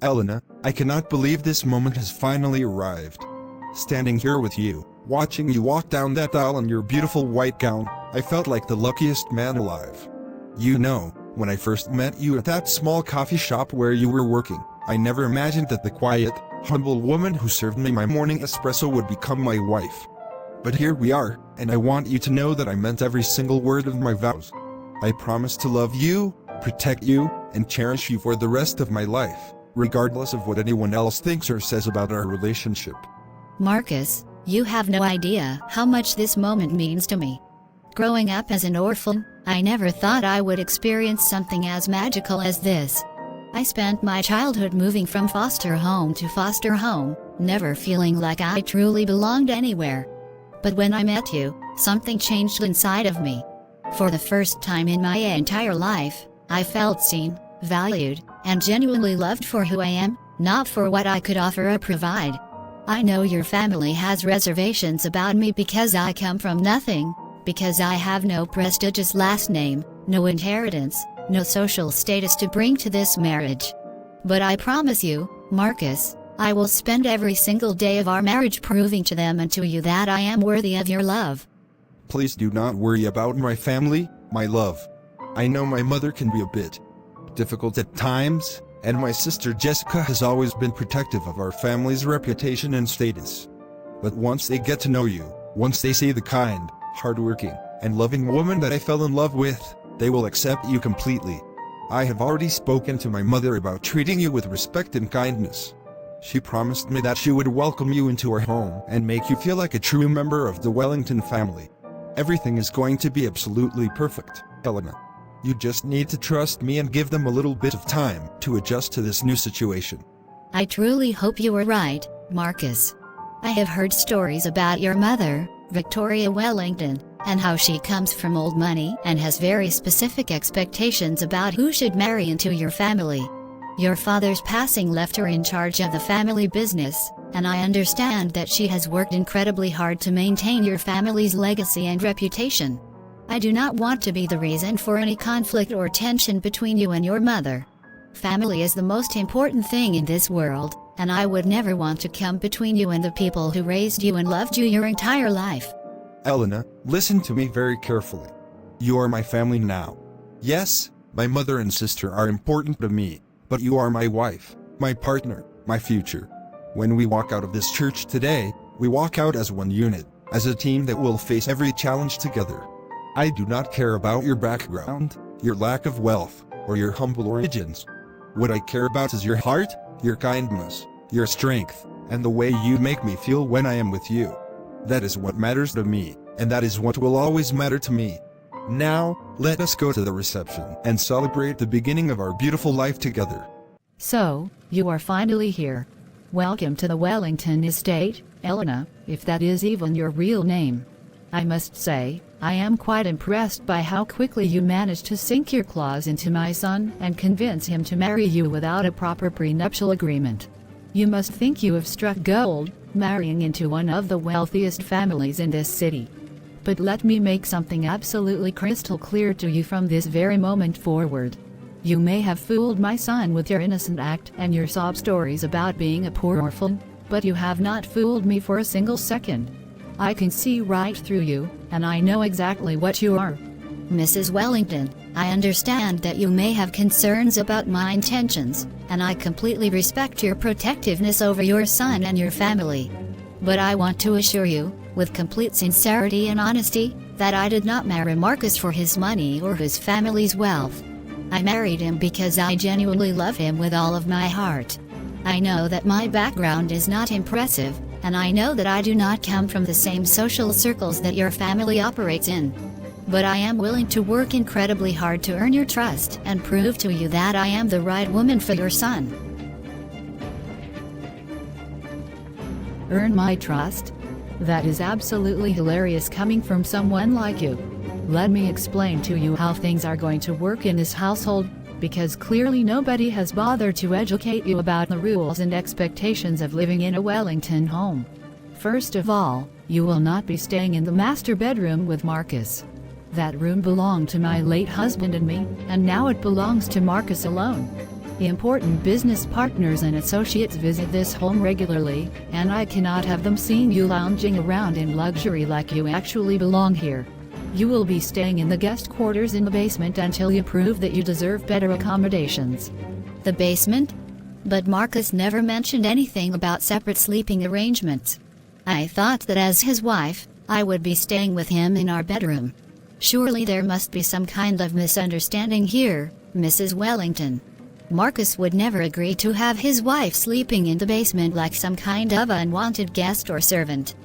Elena, I cannot believe this moment has finally arrived. Standing here with you, watching you walk down that aisle in your beautiful white gown, I felt like the luckiest man alive. You know, when I first met you at that small coffee shop where you were working, I never imagined that the quiet, humble woman who served me my morning espresso would become my wife. But here we are, and I want you to know that I meant every single word of my vows. I promise to love you, protect you, and cherish you for the rest of my life, regardless of what anyone else thinks or says about our relationship. Marcus, you have no idea how much this moment means to me. Growing up as an orphan, I never thought I would experience something as magical as this. I spent my childhood moving from foster home to foster home, never feeling like I truly belonged anywhere. But when I met you, something changed inside of me. For the first time in my entire life, I felt seen, valued, and genuinely loved for who I am, not for what I could offer or provide. I know your family has reservations about me because I come from nothing, because I have no prestigious last name, no inheritance, no social status to bring to this marriage. But I promise you, Marcus, I will spend every single day of our marriage proving to them and to you that I am worthy of your love. Please do not worry about my family, my love. I know my mother can be a bit difficult at times, and my sister Jessica has always been protective of our family's reputation and status. But once they get to know you, once they see the kind, hardworking, and loving woman that I fell in love with, they will accept you completely. I have already spoken to my mother about treating you with respect and kindness. She promised me that she would welcome you into her home and make you feel like a true member of the Wellington family. Everything is going to be absolutely perfect, Elena. You just need to trust me and give them a little bit of time to adjust to this new situation. I truly hope you are right, Marcus. I have heard stories about your mother, Victoria Wellington, and how she comes from old money and has very specific expectations about who should marry into your family. Your father's passing left her in charge of the family business, and I understand that she has worked incredibly hard to maintain your family's legacy and reputation. I do not want to be the reason for any conflict or tension between you and your mother. Family is the most important thing in this world, and I would never want to come between you and the people who raised you and loved you your entire life. Elena, listen to me very carefully. You are my family now. Yes, my mother and sister are important to me, but you are my wife, my partner, my future. When we walk out of this church today, we walk out as one unit, as a team that will face every challenge together. I do not care about your background, your lack of wealth, or your humble origins. What I care about is your heart, your kindness, your strength, and the way you make me feel when I am with you. That is what matters to me, and that is what will always matter to me. Now, let us go to the reception and celebrate the beginning of our beautiful life together. So, you are finally here. Welcome to the Wellington estate, Elena, if that is even your real name. I must say, I am quite impressed by how quickly you managed to sink your claws into my son and convince him to marry you without a proper prenuptial agreement. You must think you have struck gold, marrying into one of the wealthiest families in this city. But let me make something absolutely crystal clear to you from this very moment forward. You may have fooled my son with your innocent act and your sob stories about being a poor orphan, but you have not fooled me for a single second. I can see right through you, and I know exactly what you are. Mrs. Wellington, I understand that you may have concerns about my intentions, and I completely respect your protectiveness over your son and your family. But I want to assure you, with complete sincerity and honesty, that I did not marry Marcus for his money or his family's wealth. I married him because I genuinely love him with all of my heart. I know that my background is not impressive, and I know that I do not come from the same social circles that your family operates in. But I am willing to work incredibly hard to earn your trust and prove to you that I am the right woman for your son. Earn my trust? That is absolutely hilarious coming from someone like you. Let me explain to you how things are going to work in this household, because clearly nobody has bothered to educate you about the rules and expectations of living in a Wellington home. First of all, you will not be staying in the master bedroom with Marcus. That room belonged to my late husband and me, and now it belongs to Marcus alone. Important business partners and associates visit this home regularly, and I cannot have them seeing you lounging around in luxury like you actually belong here. You will be staying in the guest quarters in the basement until you prove that you deserve better accommodations. The basement? But Marcus never mentioned anything about separate sleeping arrangements. I thought that as his wife, I would be staying with him in our bedroom. Surely there must be some kind of misunderstanding here, Mrs. Wellington. Marcus would never agree to have his wife sleeping in the basement like some kind of unwanted guest or servant.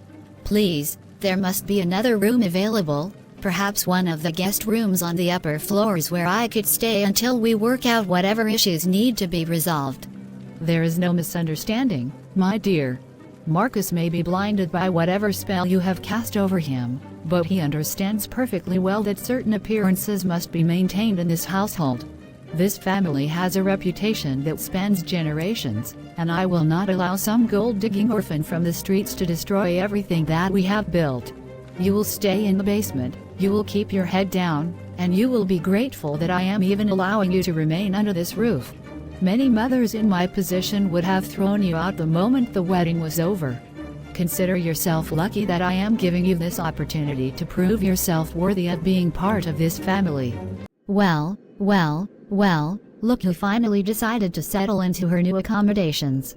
Please, there must be another room available, perhaps one of the guest rooms on the upper floors where I could stay until we work out whatever issues need to be resolved. There is no misunderstanding, my dear. Marcus may be blinded by whatever spell you have cast over him, but he understands perfectly well that certain appearances must be maintained in this household. This family has a reputation that spans generations, and I will not allow some gold-digging orphan from the streets to destroy everything that we have built. You will stay in the basement, you will keep your head down, and you will be grateful that I am even allowing you to remain under this roof. Many mothers in my position would have thrown you out the moment the wedding was over. Consider yourself lucky that I am giving you this opportunity to prove yourself worthy of being part of this family. Well, look who finally decided to settle into her new accommodations.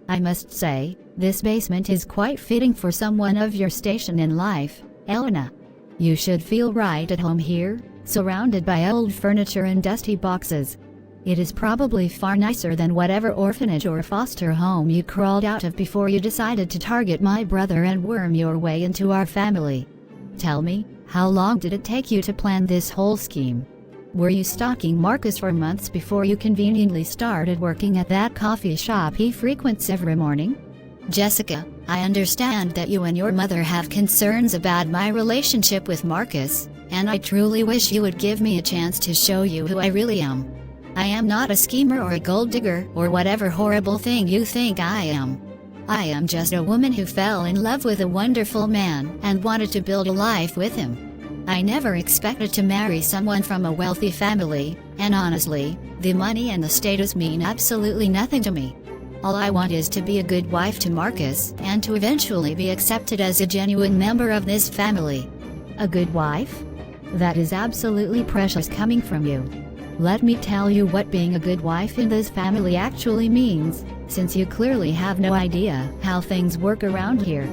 I must say, this basement is quite fitting for someone of your station in life, Elena. You should feel right at home here, surrounded by old furniture and dusty boxes. It is probably far nicer than whatever orphanage or foster home you crawled out of before you decided to target my brother and worm your way into our family. Tell me, how long did it take you to plan this whole scheme? Were you stalking Marcus for months before you conveniently started working at that coffee shop he frequents every morning? Jessica, I understand that you and your mother have concerns about my relationship with Marcus, and I truly wish you would give me a chance to show you who I really am. I am not a schemer or a gold digger or whatever horrible thing you think I am. I am just a woman who fell in love with a wonderful man and wanted to build a life with him. I never expected to marry someone from a wealthy family, and honestly, the money and the status mean absolutely nothing to me. All I want is to be a good wife to Marcus and to eventually be accepted as a genuine member of this family. A good wife? That is absolutely precious coming from you. Let me tell you what being a good wife in this family actually means, since you clearly have no idea how things work around here.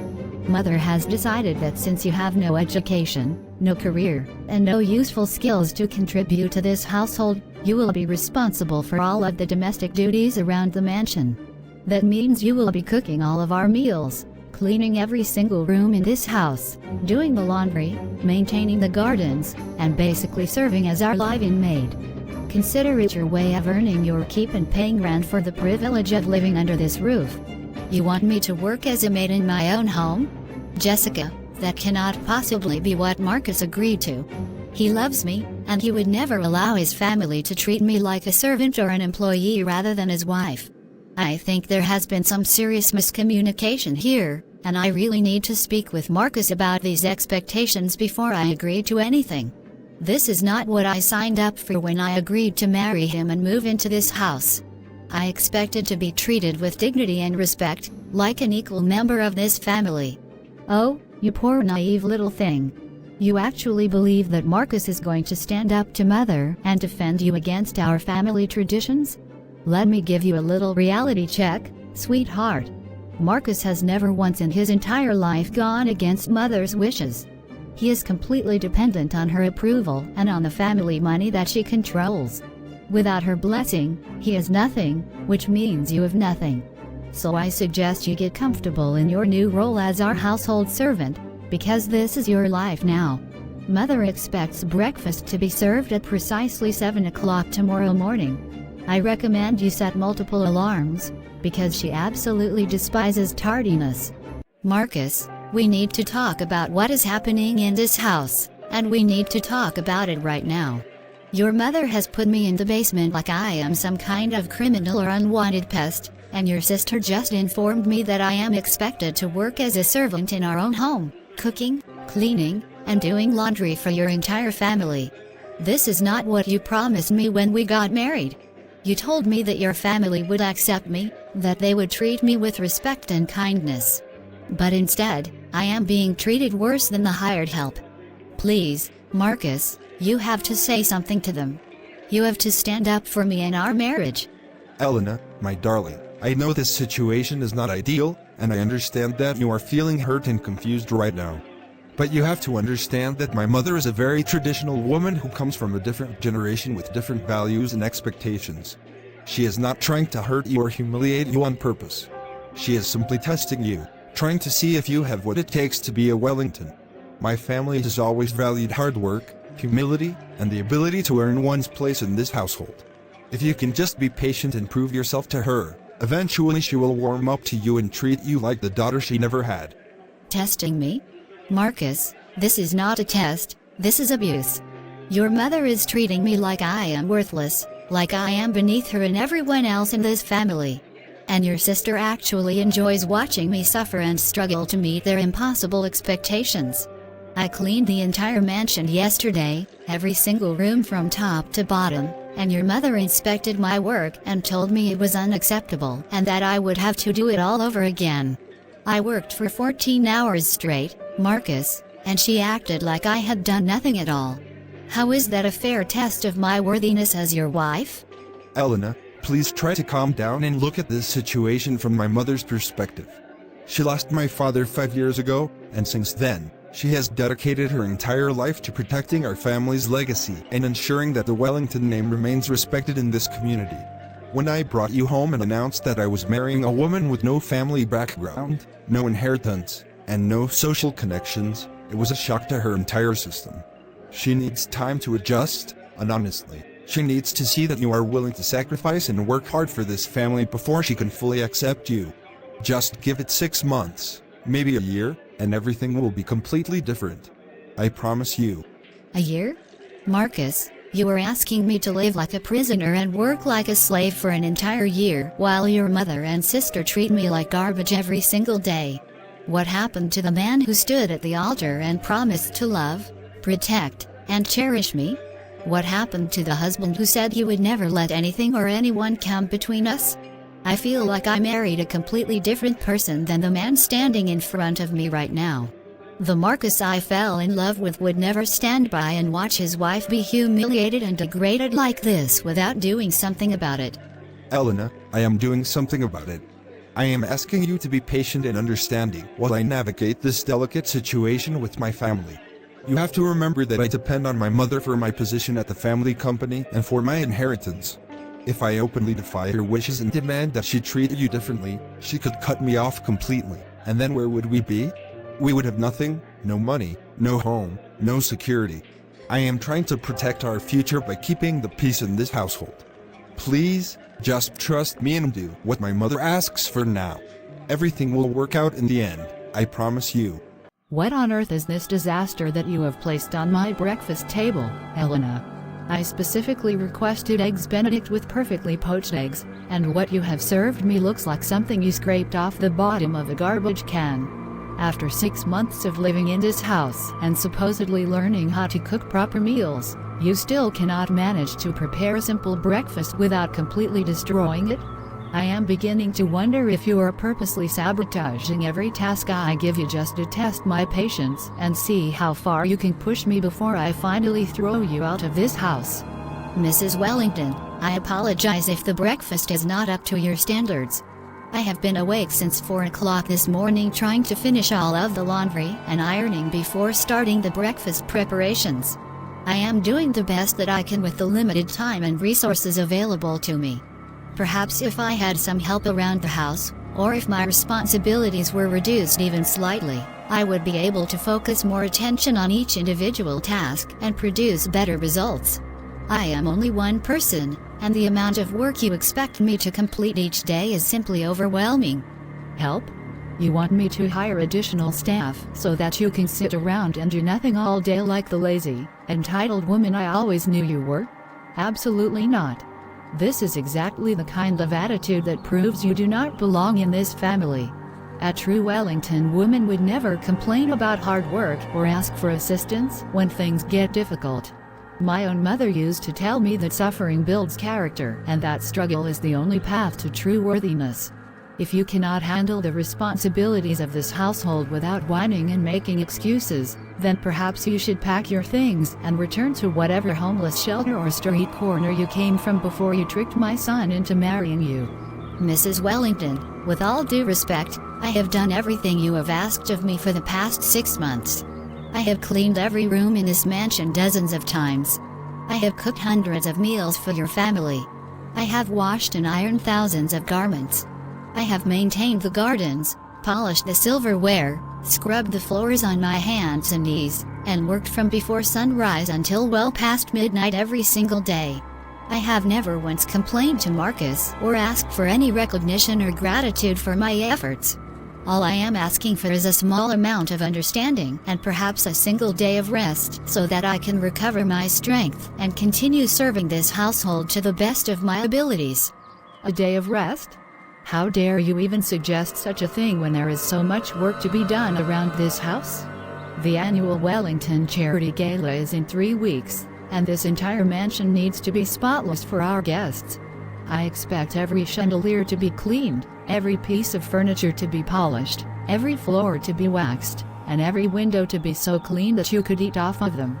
Mother has decided that since you have no education, no career, and no useful skills to contribute to this household, you will be responsible for all of the domestic duties around the mansion. That means you will be cooking all of our meals, cleaning every single room in this house, doing the laundry, maintaining the gardens, and basically serving as our live-in maid. Consider it your way of earning your keep and paying rent for the privilege of living under this roof. You want me to work as a maid in my own home? Jessica, that cannot possibly be what Marcus agreed to. He loves me, and he would never allow his family to treat me like a servant or an employee rather than his wife. I think there has been some serious miscommunication here, and I really need to speak with Marcus about these expectations before I agree to anything. This is not what I signed up for when I agreed to marry him and move into this house. I expected to be treated with dignity and respect, like an equal member of this family. Oh, you poor naive little thing. You actually believe that Marcus is going to stand up to Mother and defend you against our family traditions? Let me give you a little reality check, sweetheart. Marcus has never once in his entire life gone against Mother's wishes. He is completely dependent on her approval and on the family money that she controls. Without her blessing, he is nothing, which means you have nothing. So I suggest you get comfortable in your new role as our household servant, because this is your life now. Mother expects breakfast to be served at precisely 7 o'clock tomorrow morning. I recommend you set multiple alarms, because she absolutely despises tardiness. Marcus, we need to talk about what is happening in this house, and we need to talk about it right now. Your mother has put me in the basement like I am some kind of criminal or unwanted pest, and your sister just informed me that I am expected to work as a servant in our own home, cooking, cleaning, and doing laundry for your entire family. This is not what you promised me when we got married. You told me that your family would accept me, that they would treat me with respect and kindness. But instead, I am being treated worse than the hired help. Please, Marcus, you have to say something to them. You have to stand up for me in our marriage. Elena, my darling, I know this situation is not ideal, and I understand that you are feeling hurt and confused right now. But you have to understand that my mother is a very traditional woman who comes from a different generation with different values and expectations. She is not trying to hurt you or humiliate you on purpose. She is simply testing you, trying to see if you have what it takes to be a Wellington. My family has always valued hard work, humility, and the ability to earn one's place in this household. If you can just be patient and prove yourself to her, eventually she will warm up to you and treat you like the daughter she never had. Testing me? Marcus, this is not a test, this is abuse. Your mother is treating me like I am worthless, like I am beneath her and everyone else in this family. And your sister actually enjoys watching me suffer and struggle to meet their impossible expectations. I cleaned the entire mansion yesterday, every single room from top to bottom, and your mother inspected my work and told me it was unacceptable and that I would have to do it all over again. I worked for 14 hours straight, Marcus, and she acted like I had done nothing at all. How is that a fair test of my worthiness as your wife? Elena, please try to calm down and look at this situation from my mother's perspective. She lost my father 5 years ago, and since then, she has dedicated her entire life to protecting our family's legacy and ensuring that the Wellington name remains respected in this community. When I brought you home and announced that I was marrying a woman with no family background, no inheritance, and no social connections, it was a shock to her entire system. She needs time to adjust, and honestly, she needs to see that you are willing to sacrifice and work hard for this family before she can fully accept you. Just give it 6 months, maybe a year, and everything will be completely different. I promise you. A year? Marcus, you are asking me to live like a prisoner and work like a slave for an entire year while your mother and sister treat me like garbage every single day. What happened to the man who stood at the altar and promised to love, protect, and cherish me? What happened to the husband who said he would never let anything or anyone come between us? I feel like I married a completely different person than the man standing in front of me right now. The Marcus I fell in love with would never stand by and watch his wife be humiliated and degraded like this without doing something about it. Elena, I am doing something about it. I am asking you to be patient and understanding while I navigate this delicate situation with my family. You have to remember that I depend on my mother for my position at the family company and for my inheritance. If I openly defy her wishes and demand that she treat you differently, she could cut me off completely, and then where would we be? We would have nothing, no money, no home, no security. I am trying to protect our future by keeping the peace in this household. Please, just trust me and do what my mother asks for now. Everything will work out in the end, I promise you. What on earth is this disaster that you have placed on my breakfast table, Elena? I specifically requested eggs Benedict with perfectly poached eggs, and what you have served me looks like something you scraped off the bottom of a garbage can. After 6 months of living in this house and supposedly learning how to cook proper meals, you still cannot manage to prepare a simple breakfast without completely destroying it? I am beginning to wonder if you are purposely sabotaging every task I give you just to test my patience and see how far you can push me before I finally throw you out of this house. Mrs. Wellington, I apologize if the breakfast is not up to your standards. I have been awake since 4 o'clock this morning trying to finish all of the laundry and ironing before starting the breakfast preparations. I am doing the best that I can with the limited time and resources available to me. Perhaps if I had some help around the house, or if my responsibilities were reduced even slightly, I would be able to focus more attention on each individual task and produce better results. I am only one person, and the amount of work you expect me to complete each day is simply overwhelming. Help? You want me to hire additional staff so that you can sit around and do nothing all day like the lazy, entitled woman I always knew you were? Absolutely not. This is exactly the kind of attitude that proves you do not belong in this family. A true Wellington woman would never complain about hard work or ask for assistance when things get difficult. My own mother used to tell me that suffering builds character and that struggle is the only path to true worthiness. If you cannot handle the responsibilities of this household without whining and making excuses, then perhaps you should pack your things and return to whatever homeless shelter or street corner you came from before you tricked my son into marrying you. Mrs. Wellington, with all due respect, I have done everything you have asked of me for the past 6 months. I have cleaned every room in this mansion dozens of times. I have cooked hundreds of meals for your family. I have washed and ironed thousands of garments. I have maintained the gardens, polished the silverware, scrubbed the floors on my hands and knees, and worked from before sunrise until well past midnight every single day. I have never once complained to Marcus or asked for any recognition or gratitude for my efforts. All I am asking for is a small amount of understanding and perhaps a single day of rest so that I can recover my strength and continue serving this household to the best of my abilities. A day of rest? How dare you even suggest such a thing when there is so much work to be done around this house? The annual Wellington Charity Gala is in 3 weeks, and this entire mansion needs to be spotless for our guests. I expect every chandelier to be cleaned, every piece of furniture to be polished, every floor to be waxed, and every window to be so clean that you could eat off of them.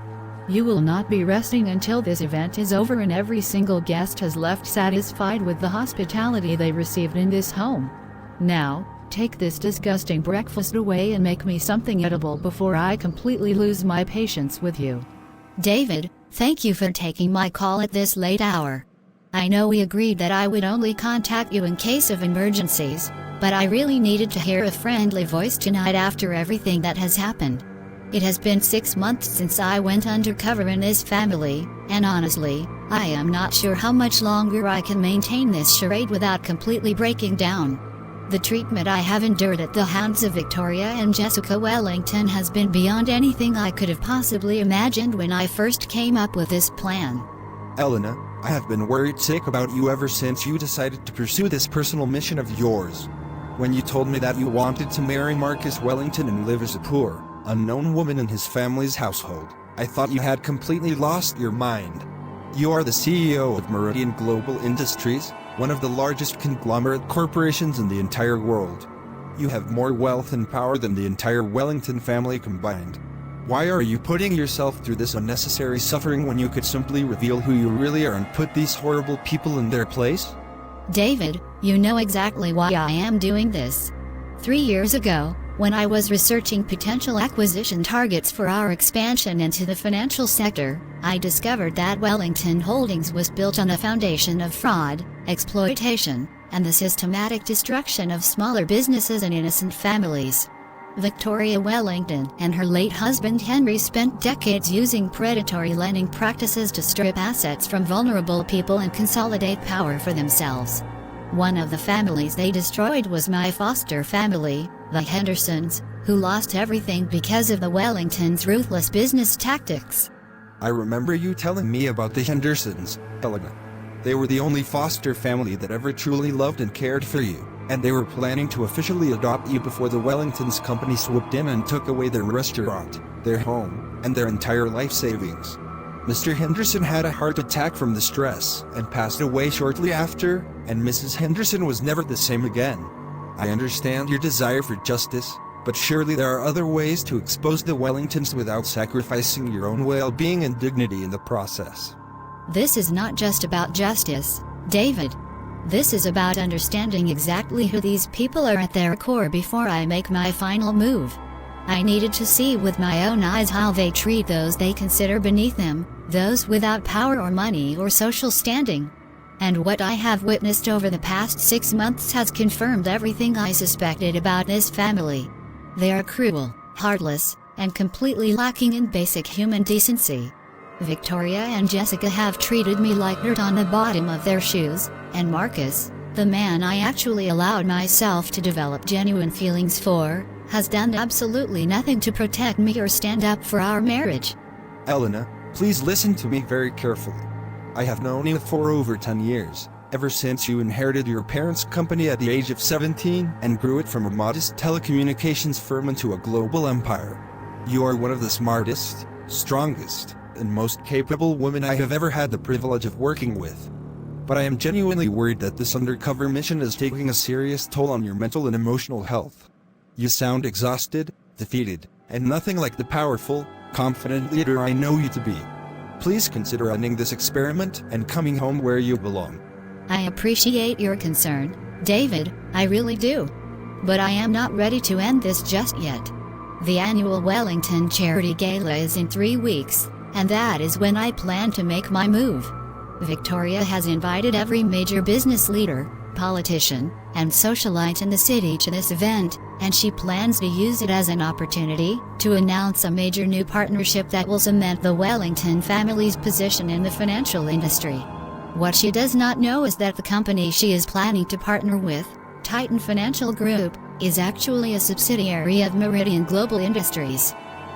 You will not be resting until this event is over and every single guest has left satisfied with the hospitality they received in this home. Now, take this disgusting breakfast away and make me something edible before I completely lose my patience with you. David, thank you for taking my call at this late hour. I know we agreed that I would only contact you in case of emergencies, but I really needed to hear a friendly voice tonight after everything that has happened. It has been 6 months since I went undercover in this family, and honestly, I am not sure how much longer I can maintain this charade without completely breaking down. The treatment I have endured at the hands of Victoria and Jessica Wellington has been beyond anything I could have possibly imagined when I first came up with this plan. Elena, I have been worried sick about you ever since you decided to pursue this personal mission of yours. When you told me that you wanted to marry Marcus Wellington and live as a poor, unknown woman in his family's household, I thought you had completely lost your mind. You are the CEO of Meridian Global Industries, one of the largest conglomerate corporations in the entire world. You have more wealth and power than the entire Wellington family combined. Why are you putting yourself through this unnecessary suffering when you could simply reveal who you really are and put these horrible people in their place? David, you know exactly why I am doing this. 3 years ago, when I was researching potential acquisition targets for our expansion into the financial sector, I discovered that Wellington Holdings was built on a foundation of fraud, exploitation, and the systematic destruction of smaller businesses and innocent families. Victoria Wellington and her late husband Henry spent decades using predatory lending practices to strip assets from vulnerable people and consolidate power for themselves. One of the families they destroyed was my foster family, the Hendersons, who lost everything because of the Wellingtons' ruthless business tactics. I remember you telling me about the Hendersons, Elena. They were the only foster family that ever truly loved and cared for you, and they were planning to officially adopt you before the Wellingtons company swooped in and took away their restaurant, their home, and their entire life savings. Mr. Henderson had a heart attack from the stress and passed away shortly after, and Mrs. Henderson was never the same again. I understand your desire for justice, but surely there are other ways to expose the Wellingtons without sacrificing your own well-being and dignity in the process. This is not just about justice, David. This is about understanding exactly who these people are at their core before I make my final move. I needed to see with my own eyes how they treat those they consider beneath them, those without power or money or social standing. And what I have witnessed over the past 6 months has confirmed everything I suspected about this family. They are cruel, heartless, and completely lacking in basic human decency. Victoria and Jessica have treated me like dirt on the bottom of their shoes, and Marcus, the man I actually allowed myself to develop genuine feelings for, has done absolutely nothing to protect me or stand up for our marriage. Elena, please listen to me very carefully. I have known you for over 10 years, ever since you inherited your parents' company at the age of 17 and grew it from a modest telecommunications firm into a global empire. You are one of the smartest, strongest, and most capable woman I have ever had the privilege of working with. But I am genuinely worried that this undercover mission is taking a serious toll on your mental and emotional health. You sound exhausted, defeated, and nothing like the powerful, confident leader I know you to be. Please consider ending this experiment and coming home where you belong. I appreciate your concern, David, I really do. But I am not ready to end this just yet. The annual Wellington Charity Gala is in 3 weeks, and that is when I plan to make my move. Victoria has invited every major business leader, politician, and socialite in the city to this event, and she plans to use it as an opportunity to announce a major new partnership that will cement the Wellington family's position in the financial industry. What she does not know is that the company she is planning to partner with, Titan Financial Group, is actually a subsidiary of Meridian Global Industries.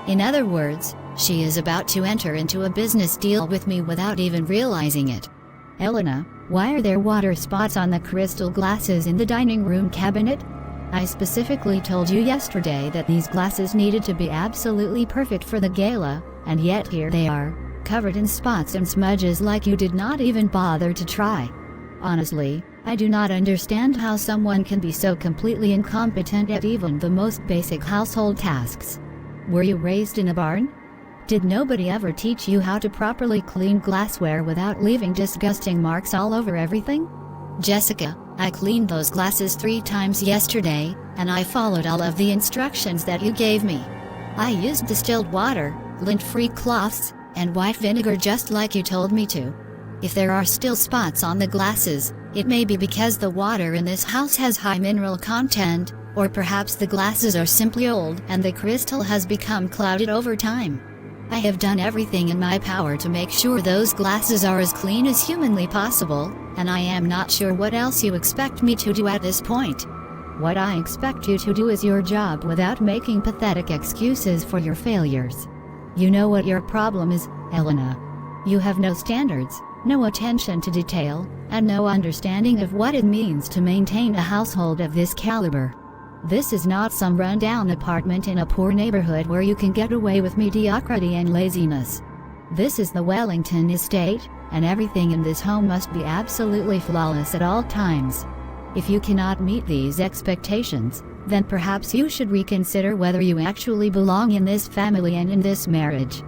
In other words, she is about to enter into a business deal with me without even realizing it. Elena, why are there water spots on the crystal glasses in the dining room cabinet? I specifically told you yesterday that these glasses needed to be absolutely perfect for the gala, and yet here they are, covered in spots and smudges like you did not even bother to try. Honestly, I do not understand how someone can be so completely incompetent at even the most basic household tasks. Were you raised in a barn? Did nobody ever teach you how to properly clean glassware without leaving disgusting marks all over everything? Jessica, I cleaned those glasses 3 times yesterday, and I followed all of the instructions that you gave me. I used distilled water, lint-free cloths, and white vinegar just like you told me to. If there are still spots on the glasses, it may be because the water in this house has high mineral content, or perhaps the glasses are simply old and the crystal has become clouded over time. I have done everything in my power to make sure those glasses are as clean as humanly possible, and I am not sure what else you expect me to do at this point. What I expect you to do is your job without making pathetic excuses for your failures. You know what your problem is, Elena. You have no standards, no attention to detail, and no understanding of what it means to maintain a household of this caliber. This is not some rundown apartment in a poor neighborhood where you can get away with mediocrity and laziness. This is the Wellington estate, and everything in this home must be absolutely flawless at all times. If you cannot meet these expectations, then perhaps you should reconsider whether you actually belong in this family and in this marriage.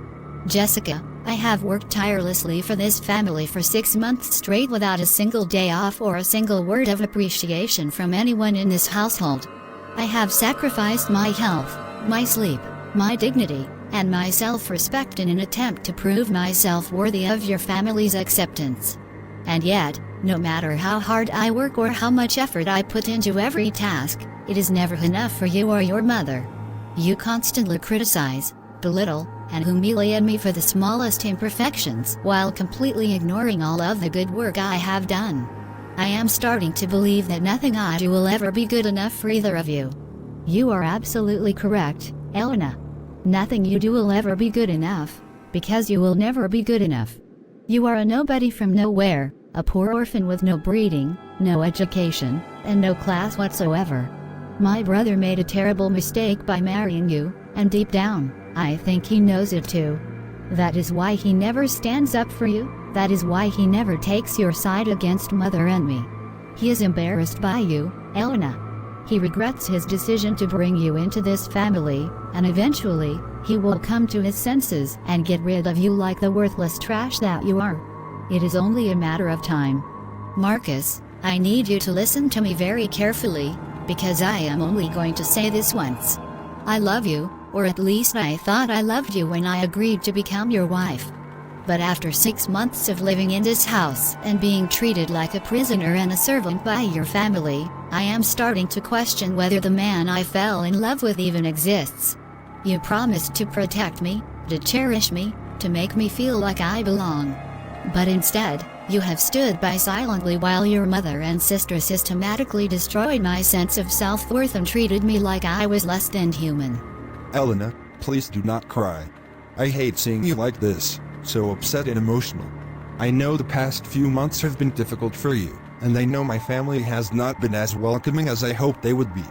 Jessica, I have worked tirelessly for this family for 6 months straight without a single day off or a single word of appreciation from anyone in this household. I have sacrificed my health, my sleep, my dignity, and my self-respect in an attempt to prove myself worthy of your family's acceptance. And yet, no matter how hard I work or how much effort I put into every task, it is never enough for you or your mother. You constantly criticize, belittle, and humiliate me for the smallest imperfections while completely ignoring all of the good work I have done. I am starting to believe that nothing I do will ever be good enough for either of you. You are absolutely correct, Elena. Nothing you do will ever be good enough, because you will never be good enough. You are a nobody from nowhere, a poor orphan with no breeding, no education, and no class whatsoever. My brother made a terrible mistake by marrying you, and deep down, I think he knows it too. That is why he never stands up for you, that is why he never takes your side against Mother and me. He is embarrassed by you, Elena. He regrets his decision to bring you into this family, and eventually, he will come to his senses and get rid of you like the worthless trash that you are. It is only a matter of time. Marcus, I need you to listen to me very carefully, because I am only going to say this once. I love you, or at least I thought I loved you when I agreed to become your wife. But after 6 months of living in this house and being treated like a prisoner and a servant by your family, I am starting to question whether the man I fell in love with even exists. You promised to protect me, to cherish me, to make me feel like I belong. But instead, you have stood by silently while your mother and sister systematically destroyed my sense of self-worth and treated me like I was less than human. Elena, please do not cry. I hate seeing you like this, so upset and emotional. I know the past few months have been difficult for you, and I know my family has not been as welcoming as I hoped they would be.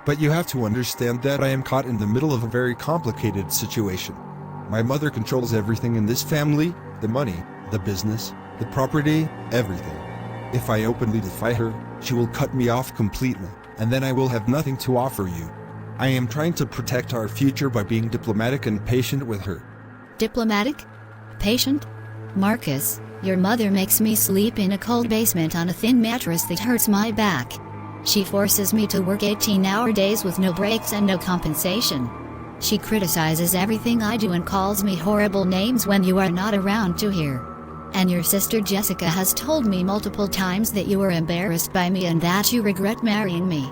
But you have to understand that I am caught in the middle of a very complicated situation. My mother controls everything in this family, the money, the business, the property, everything. If I openly defy her, she will cut me off completely, and then I will have nothing to offer you. I am trying to protect our future by being diplomatic and patient with her. Diplomatic? Patient? Marcus, your mother makes me sleep in a cold basement on a thin mattress that hurts my back. She forces me to work 18-hour days with no breaks and no compensation. She criticizes everything I do and calls me horrible names when you are not around to hear. And your sister Jessica has told me multiple times that you are embarrassed by me and that you regret marrying me.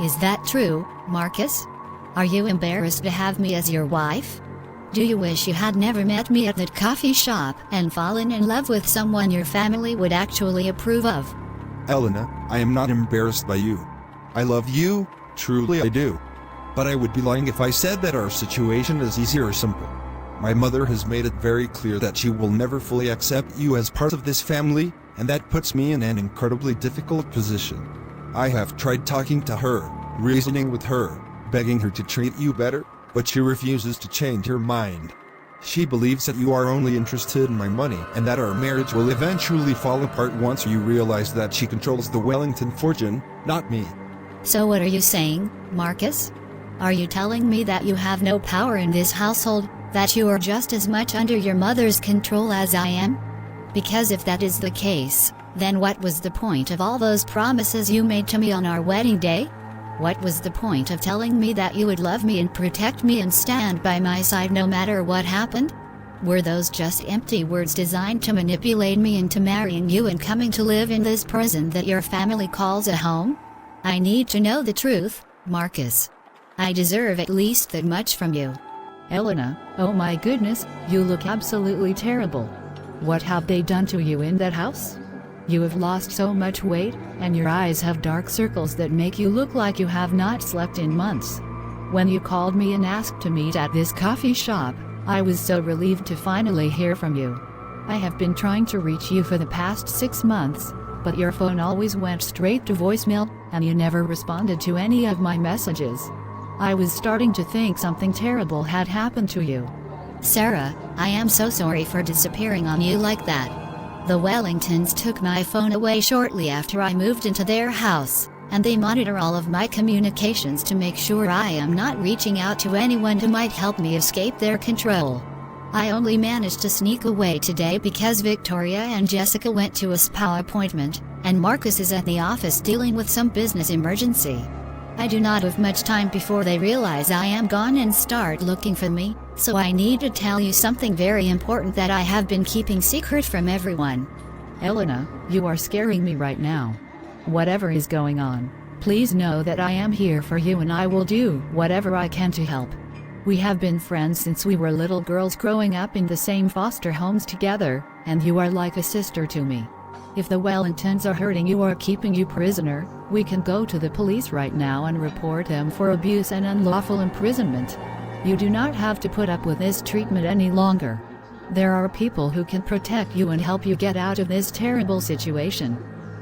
Is that true, Marcus? Are you embarrassed to have me as your wife? Do you wish you had never met me at that coffee shop and fallen in love with someone your family would actually approve of? Elena, I am not embarrassed by you. I love you, truly I do. But I would be lying if I said that our situation is easy or simple. My mother has made it very clear that she will never fully accept you as part of this family, and that puts me in an incredibly difficult position. I have tried talking to her, reasoning with her, begging her to treat you better, but she refuses to change her mind. She believes that you are only interested in my money and that our marriage will eventually fall apart once you realize that she controls the Wellington fortune, not me. So what are you saying, Marcus? Are you telling me that you have no power in this household, that you are just as much under your mother's control as I am? Because if that is the case, then what was the point of all those promises you made to me on our wedding day? What was the point of telling me that you would love me and protect me and stand by my side no matter what happened? Were those just empty words designed to manipulate me into marrying you and coming to live in this prison that your family calls a home? I need to know the truth, Marcus. I deserve at least that much from you. Elena, oh my goodness, you look absolutely terrible. What have they done to you in that house? You have lost so much weight, and your eyes have dark circles that make you look like you have not slept in months. When you called me and asked to meet at this coffee shop, I was so relieved to finally hear from you. I have been trying to reach you for the past 6 months, but your phone always went straight to voicemail, and you never responded to any of my messages. I was starting to think something terrible had happened to you. Sarah, I am so sorry for disappearing on you like that. The Wellingtons took my phone away shortly after I moved into their house, and they monitor all of my communications to make sure I am not reaching out to anyone who might help me escape their control. I only managed to sneak away today because Victoria and Jessica went to a spa appointment, and Marcus is at the office dealing with some business emergency. I do not have much time before they realize I am gone and start looking for me, so I need to tell you something very important that I have been keeping secret from everyone. Elena, you are scaring me right now. Whatever is going on, please know that I am here for you and I will do whatever I can to help. We have been friends since we were little girls growing up in the same foster homes together, and you are like a sister to me. If the Wellingtons are hurting you or keeping you prisoner, we can go to the police right now and report them for abuse and unlawful imprisonment. You do not have to put up with this treatment any longer. There are people who can protect you and help you get out of this terrible situation.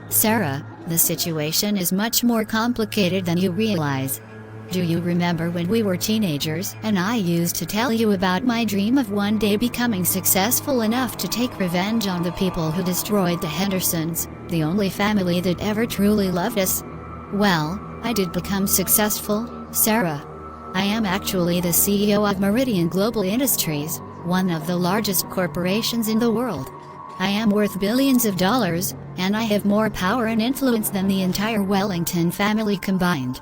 Sarah, the situation is much more complicated than you realize. Do you remember when we were teenagers and I used to tell you about my dream of one day becoming successful enough to take revenge on the people who destroyed the Hendersons, the only family that ever truly loved us? Well, I did become successful, Sarah. I am actually the CEO of Meridian Global Industries, one of the largest corporations in the world. I am worth billions of dollars, and I have more power and influence than the entire Wellington family combined.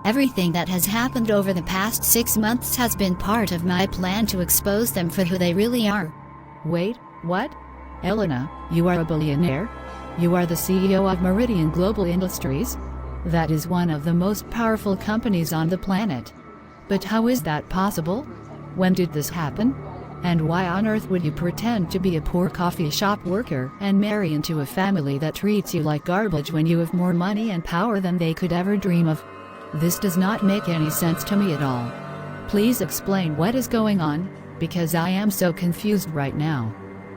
Everything that has happened over the past 6 months has been part of my plan to expose them for who they really are. Wait, what? Elena, you are a billionaire? You are the CEO of Meridian Global Industries? That is one of the most powerful companies on the planet. But how is that possible? When did this happen? And why on earth would you pretend to be a poor coffee shop worker and marry into a family that treats you like garbage when you have more money and power than they could ever dream of? This does not make any sense to me at all. Please explain what is going on, because I am so confused right now.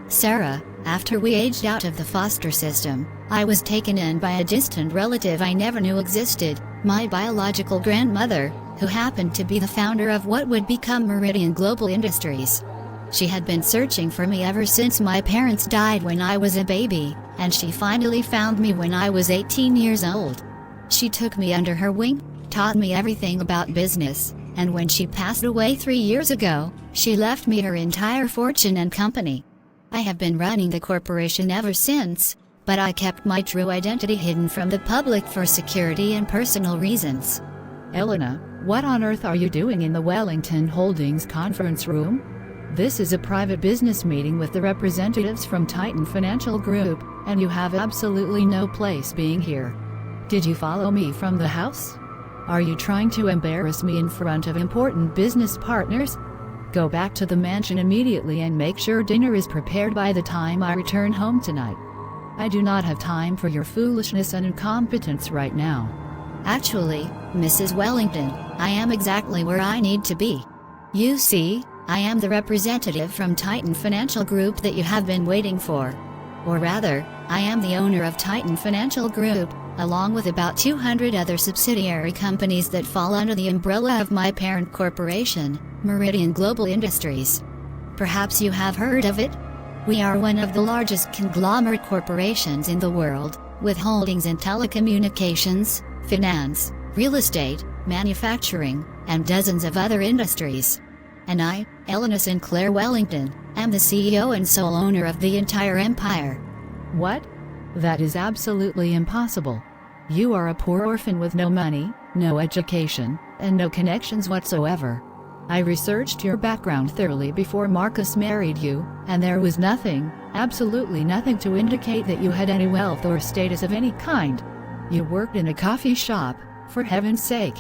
Sarah, after we aged out of the foster system, I was taken in by a distant relative I never knew existed, my biological grandmother, who happened to be the founder of what would become Meridian Global Industries. She had been searching for me ever since my parents died when I was a baby, and she finally found me when I was 18 years old. She took me under her wing, taught me everything about business, and when she passed away 3 years ago, she left me her entire fortune and company. I have been running the corporation ever since, but I kept my true identity hidden from the public for security and personal reasons. Elena, what on earth are you doing in the Wellington Holdings conference room? This is a private business meeting with the representatives from Titan Financial Group, and you have absolutely no place being here. Did you follow me from the house? Are you trying to embarrass me in front of important business partners? Go back to the mansion immediately and make sure dinner is prepared by the time I return home tonight. I do not have time for your foolishness and incompetence right now. Actually, Mrs. Wellington, I am exactly where I need to be. You see, I am the representative from Titan Financial Group that you have been waiting for. Or rather, I am the owner of Titan Financial Group, along with about 200 other subsidiary companies that fall under the umbrella of my parent corporation, Meridian Global Industries. Perhaps you have heard of it? We are one of the largest conglomerate corporations in the world, with holdings in telecommunications, finance, real estate, manufacturing, and dozens of other industries. And I, Elena Sinclair Wellington, am the CEO and sole owner of the entire empire. What? That is absolutely impossible. You are a poor orphan with no money, no education, and no connections whatsoever. I researched your background thoroughly before Marcus married you, and there was nothing, absolutely nothing to indicate that you had any wealth or status of any kind. You worked in a coffee shop, for heaven's sake.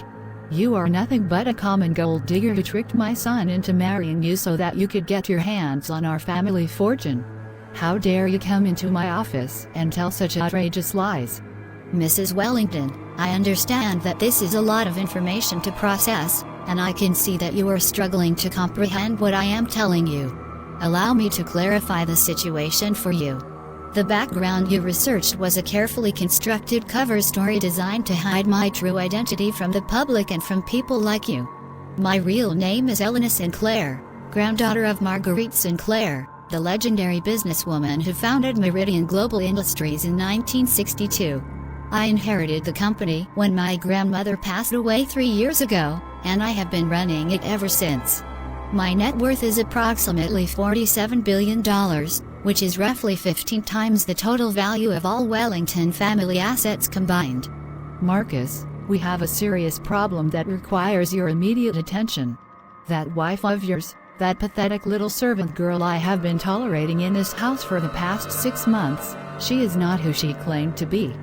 You are nothing but a common gold digger who tricked my son into marrying you so that you could get your hands on our family fortune. How dare you come into my office and tell such outrageous lies? Mrs. Wellington, I understand that this is a lot of information to process, and I can see that you are struggling to comprehend what I am telling you. Allow me to clarify the situation for you. The background you researched was a carefully constructed cover story designed to hide my true identity from the public and from people like you. My real name is Elena Sinclair, granddaughter of Marguerite Sinclair, the legendary businesswoman who founded Meridian Global Industries in 1962. I inherited the company when my grandmother passed away 3 years ago, and I have been running it ever since. My net worth is approximately $47 billion, which is roughly 15 times the total value of all Wellington family assets combined. Marcus, we have a serious problem that requires your immediate attention. That wife of yours, that pathetic little servant girl I have been tolerating in this house for the past 6 months, she is not who she claimed to be.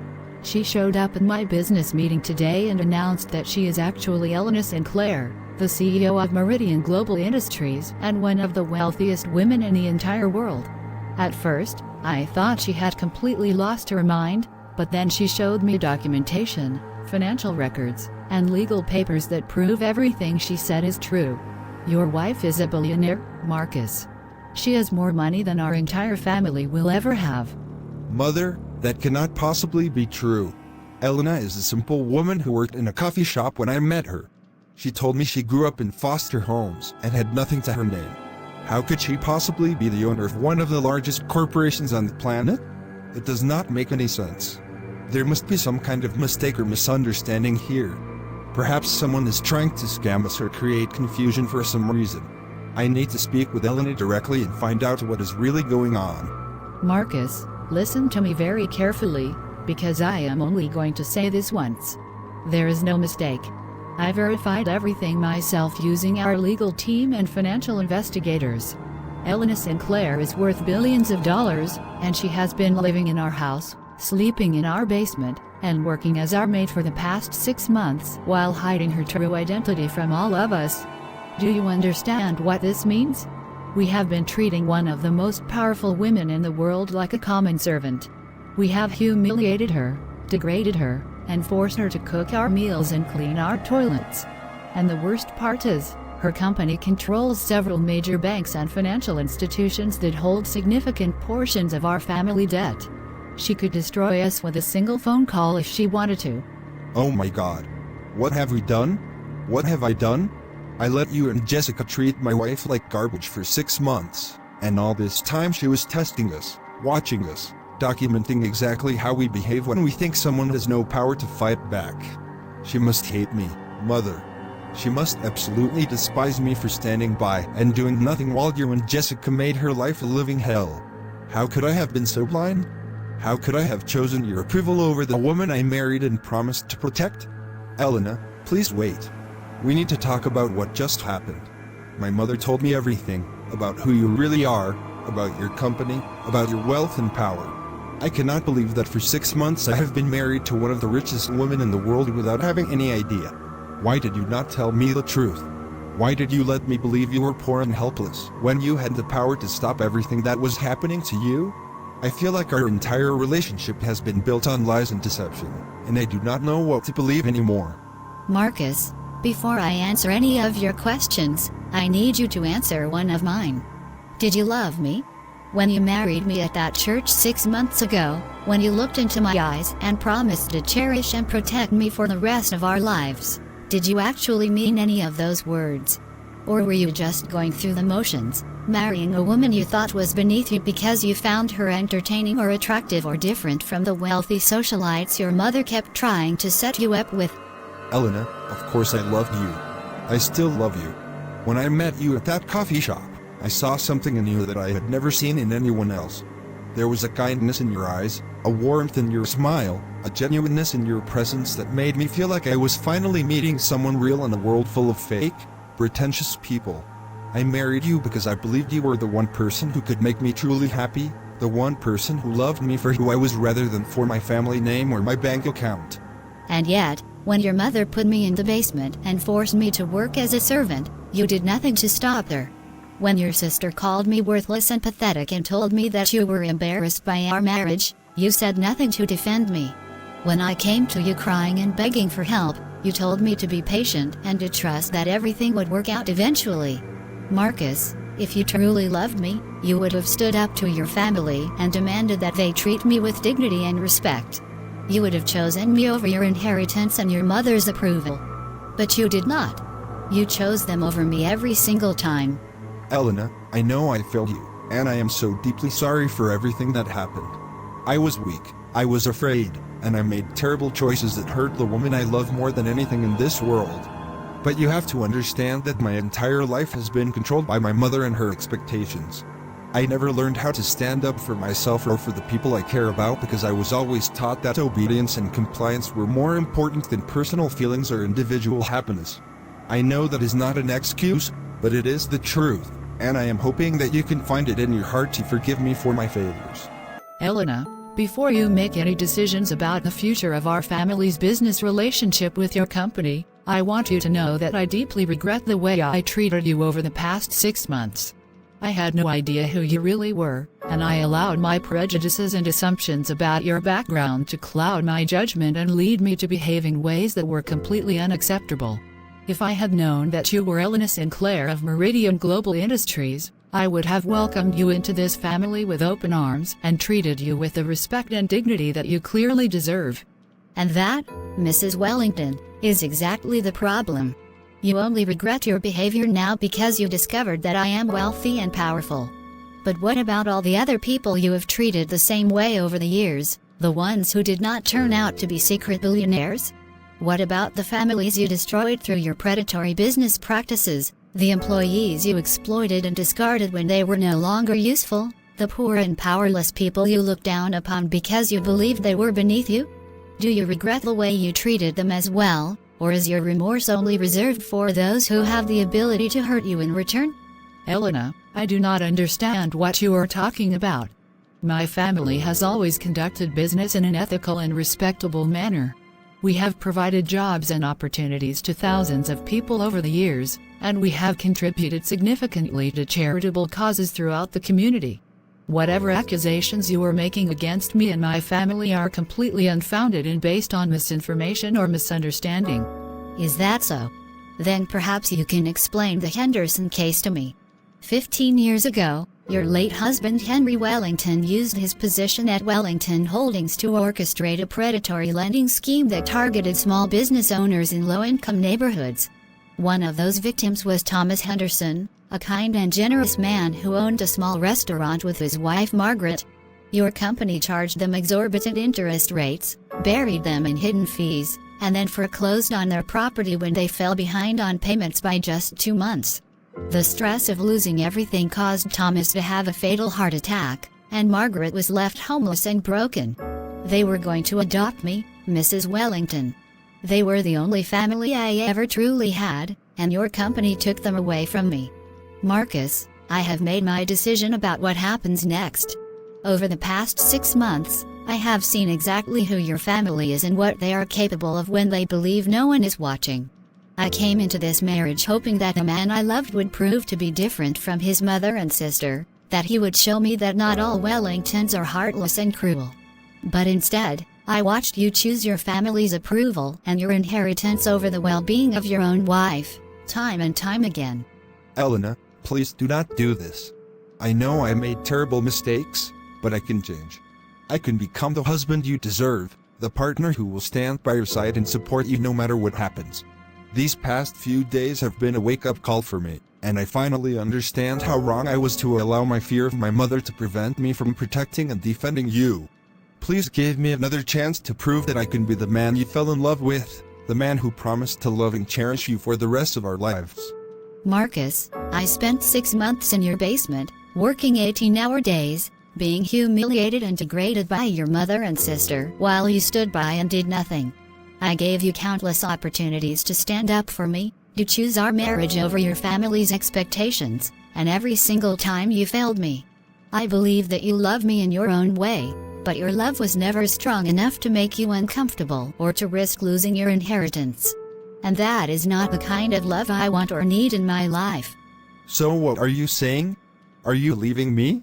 She showed up at my business meeting today and announced that she is actually Elena Sinclair, the CEO of Meridian Global Industries and one of the wealthiest women in the entire world. At first, I thought she had completely lost her mind, but then she showed me documentation, financial records, and legal papers that prove everything she said is true. Your wife is a billionaire, Marcus. She has more money than our entire family will ever have. Mother, that cannot possibly be true. Elena is a simple woman who worked in a coffee shop when I met her. She told me she grew up in foster homes and had nothing to her name. How could she possibly be the owner of one of the largest corporations on the planet? It does not make any sense. There must be some kind of mistake or misunderstanding here. Perhaps someone is trying to scam us or create confusion for some reason. I need to speak with Elena directly and find out what is really going on. Marcus, listen to me very carefully, because I am only going to say this once. There is no mistake. I verified everything myself using our legal team and financial investigators. Elena Sinclair is worth billions of dollars, and she has been living in our house, sleeping in our basement, and working as our maid for the past 6 months while hiding her true identity from all of us. Do you understand what this means? We have been treating one of the most powerful women in the world like a common servant. We have humiliated her, degraded her, and forced her to cook our meals and clean our toilets. And the worst part is, her company controls several major banks and financial institutions that hold significant portions of our family debt. She could destroy us with a single phone call if she wanted to. Oh my God. What have we done? What have I done? I let you and Jessica treat my wife like garbage for 6 months, and all this time she was testing us, watching us, documenting exactly how we behave when we think someone has no power to fight back. She must hate me, Mother. She must absolutely despise me for standing by and doing nothing while you and Jessica made her life a living hell. How could I have been so blind? How could I have chosen your approval over the woman I married and promised to protect? Elena, please wait. We need to talk about what just happened. My mother told me everything, about who you really are, about your company, about your wealth and power. I cannot believe that for 6 months I have been married to one of the richest women in the world without having any idea. Why did you not tell me the truth? Why did you let me believe you were poor and helpless when you had the power to stop everything that was happening to you? I feel like our entire relationship has been built on lies and deception, and I do not know what to believe anymore. Marcus, before I answer any of your questions, I need you to answer one of mine. Did you love me? When you married me at that church 6 months ago, when you looked into my eyes and promised to cherish and protect me for the rest of our lives, did you actually mean any of those words? Or were you just going through the motions, marrying a woman you thought was beneath you because you found her entertaining or attractive or different from the wealthy socialites your mother kept trying to set you up with? Elena, of course I loved you. I still love you. When I met you at that coffee shop, I saw something in you that I had never seen in anyone else. There was a kindness in your eyes, a warmth in your smile, a genuineness in your presence that made me feel like I was finally meeting someone real in a world full of fake, pretentious people. I married you because I believed you were the one person who could make me truly happy, the one person who loved me for who I was rather than for my family name or my bank account. And yet, when your mother put me in the basement and forced me to work as a servant, you did nothing to stop her. When your sister called me worthless and pathetic and told me that you were embarrassed by our marriage, you said nothing to defend me. When I came to you crying and begging for help, you told me to be patient and to trust that everything would work out eventually. Marcus, if you truly loved me, you would have stood up to your family and demanded that they treat me with dignity and respect. You would have chosen me over your inheritance and your mother's approval. But you did not. You chose them over me every single time. Elena, I know I failed you, and I am so deeply sorry for everything that happened. I was weak, I was afraid, and I made terrible choices that hurt the woman I love more than anything in this world. But you have to understand that my entire life has been controlled by my mother and her expectations. I never learned how to stand up for myself or for the people I care about because I was always taught that obedience and compliance were more important than personal feelings or individual happiness. I know that is not an excuse, but it is the truth, and I am hoping that you can find it in your heart to forgive me for my failures. Elena, before you make any decisions about the future of our family's business relationship with your company, I want you to know that I deeply regret the way I treated you over the past 6 months. I had no idea who you really were, and I allowed my prejudices and assumptions about your background to cloud my judgment and lead me to behave in ways that were completely unacceptable. If I had known that you were Elena Sinclair of Meridian Global Industries, I would have welcomed you into this family with open arms and treated you with the respect and dignity that you clearly deserve. And that, Mrs. Wellington, is exactly the problem. You only regret your behavior now because you discovered that I am wealthy and powerful. But what about all the other people you have treated the same way over the years, the ones who did not turn out to be secret billionaires? What about the families you destroyed through your predatory business practices, the employees you exploited and discarded when they were no longer useful, the poor and powerless people you looked down upon because you believed they were beneath you? Do you regret the way you treated them as well, or is your remorse only reserved for those who have the ability to hurt you in return? Elena, I do not understand what you are talking about. My family has always conducted business in an ethical and respectable manner. We have provided jobs and opportunities to thousands of people over the years, and we have contributed significantly to charitable causes throughout the community. Whatever accusations you are making against me and my family are completely unfounded and based on misinformation or misunderstanding. Is that so? Then perhaps you can explain the Henderson case to me. 15 years ago, your late husband Henry Wellington used his position at Wellington Holdings to orchestrate a predatory lending scheme that targeted small business owners in low-income neighborhoods. One of those victims was Thomas Henderson, a kind and generous man who owned a small restaurant with his wife Margaret. Your company charged them exorbitant interest rates, buried them in hidden fees, and then foreclosed on their property when they fell behind on payments by just 2 months. The stress of losing everything caused Thomas to have a fatal heart attack, and Margaret was left homeless and broken. They were going to adopt me, Mrs. Wellington. They were the only family I ever truly had, and your company took them away from me. Marcus, I have made my decision about what happens next. Over the past 6 months, I have seen exactly who your family is and what they are capable of when they believe no one is watching. I came into this marriage hoping that the man I loved would prove to be different from his mother and sister, that he would show me that not all Wellingtons are heartless and cruel. But instead, I watched you choose your family's approval and your inheritance over the well-being of your own wife, time and time again. Elena, please do not do this. I know I made terrible mistakes, but I can change. I can become the husband you deserve, the partner who will stand by your side and support you no matter what happens. These past few days have been a wake-up call for me, and I finally understand how wrong I was to allow my fear of my mother to prevent me from protecting and defending you. Please give me another chance to prove that I can be the man you fell in love with, the man who promised to love and cherish you for the rest of our lives. Marcus, I spent 6 months in your basement, working 18-hour days, being humiliated and degraded by your mother and sister while you stood by and did nothing. I gave you countless opportunities to stand up for me, to choose our marriage over your family's expectations, and every single time you failed me. I believe that you love me in your own way, but your love was never strong enough to make you uncomfortable or to risk losing your inheritance. And that is not the kind of love I want or need in my life. So what are you saying? Are you leaving me?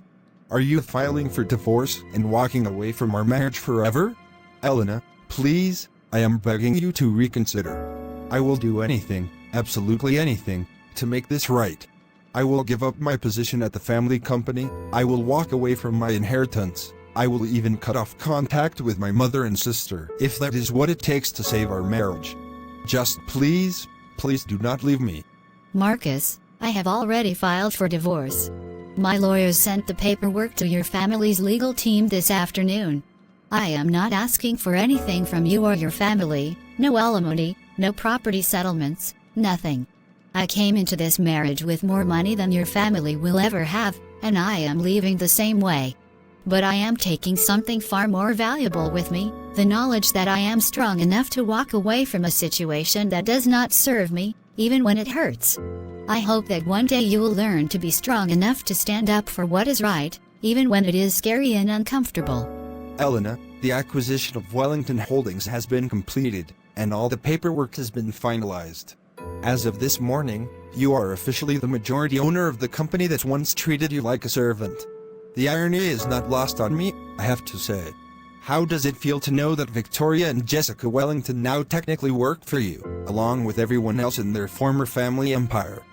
Are you filing for divorce and walking away from our marriage forever? Elena, please, I am begging you to reconsider. I will do anything, absolutely anything, to make this right. I will give up my position at the family company, I will walk away from my inheritance, I will even cut off contact with my mother and sister if that is what it takes to save our marriage. Just please, please do not leave me. Marcus, I have already filed for divorce. My lawyers sent the paperwork to your family's legal team this afternoon. I am not asking for anything from you or your family, no alimony, no property settlements, nothing. I came into this marriage with more money than your family will ever have, and I am leaving the same way. But I am taking something far more valuable with me, the knowledge that I am strong enough to walk away from a situation that does not serve me, even when it hurts. I hope that one day you will learn to be strong enough to stand up for what is right, even when it is scary and uncomfortable. Elena, the acquisition of Wellington Holdings has been completed, and all the paperwork has been finalized. As of this morning, you are officially the majority owner of the company that once treated you like a servant. The irony is not lost on me, I have to say. How does it feel to know that Victoria and Jessica Wellington now technically work for you, along with everyone else in their former family empire?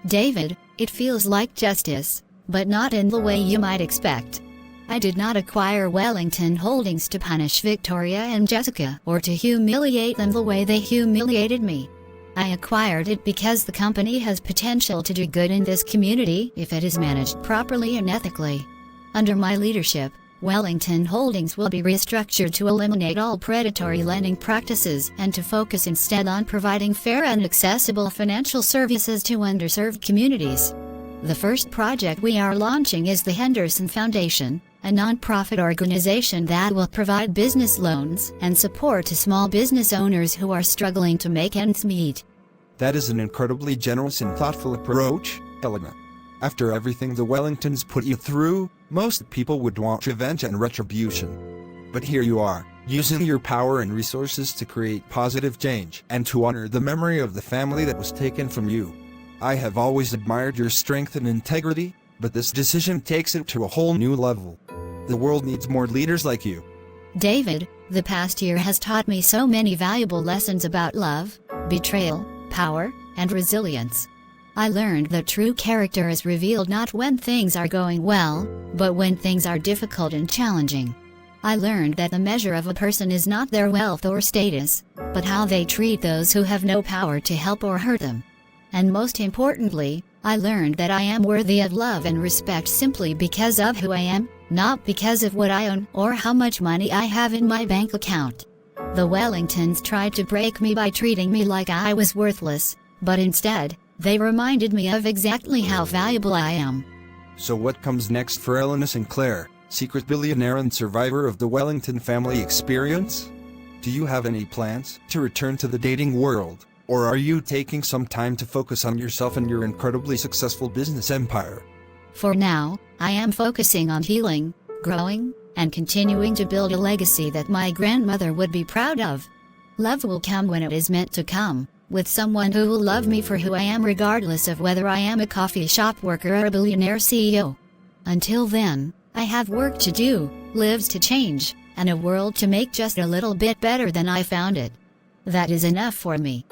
David, it feels like justice, but not in the way you might expect. I did not acquire Wellington Holdings to punish Victoria and Jessica or to humiliate them the way they humiliated me. I acquired it because the company has potential to do good in this community if it is managed properly and ethically. Under my leadership, Wellington Holdings will be restructured to eliminate all predatory lending practices and to focus instead on providing fair and accessible financial services to underserved communities. The first project we are launching is the Henderson Foundation, a non-profit organization that will provide business loans and support to small business owners who are struggling to make ends meet. That is an incredibly generous and thoughtful approach, Elena. After everything the Wellingtons put you through, most people would want revenge and retribution. But here you are, using your power and resources to create positive change and to honor the memory of the family that was taken from you. I have always admired your strength and integrity, but this decision takes it to a whole new level. The world needs more leaders like you. David, the past year has taught me so many valuable lessons about love, betrayal, power, and resilience. I learned that true character is revealed not when things are going well, but when things are difficult and challenging. I learned that the measure of a person is not their wealth or status, but how they treat those who have no power to help or hurt them. And most importantly, I learned that I am worthy of love and respect simply because of who I am, not because of what I own or how much money I have in my bank account. The Wellingtons tried to break me by treating me like I was worthless, but instead, they reminded me of exactly how valuable I am. So what comes next for Elena Sinclair, secret billionaire and survivor of the Wellington family experience? Do you have any plans to return to the dating world, or are you taking some time to focus on yourself and your incredibly successful business empire? For now, I am focusing on healing, growing, and continuing to build a legacy that my grandmother would be proud of. Love will come when it is meant to come, with someone who will love me for who I am regardless of whether I am a coffee shop worker or a billionaire CEO. Until then, I have work to do, lives to change, and a world to make just a little bit better than I found it. That is enough for me.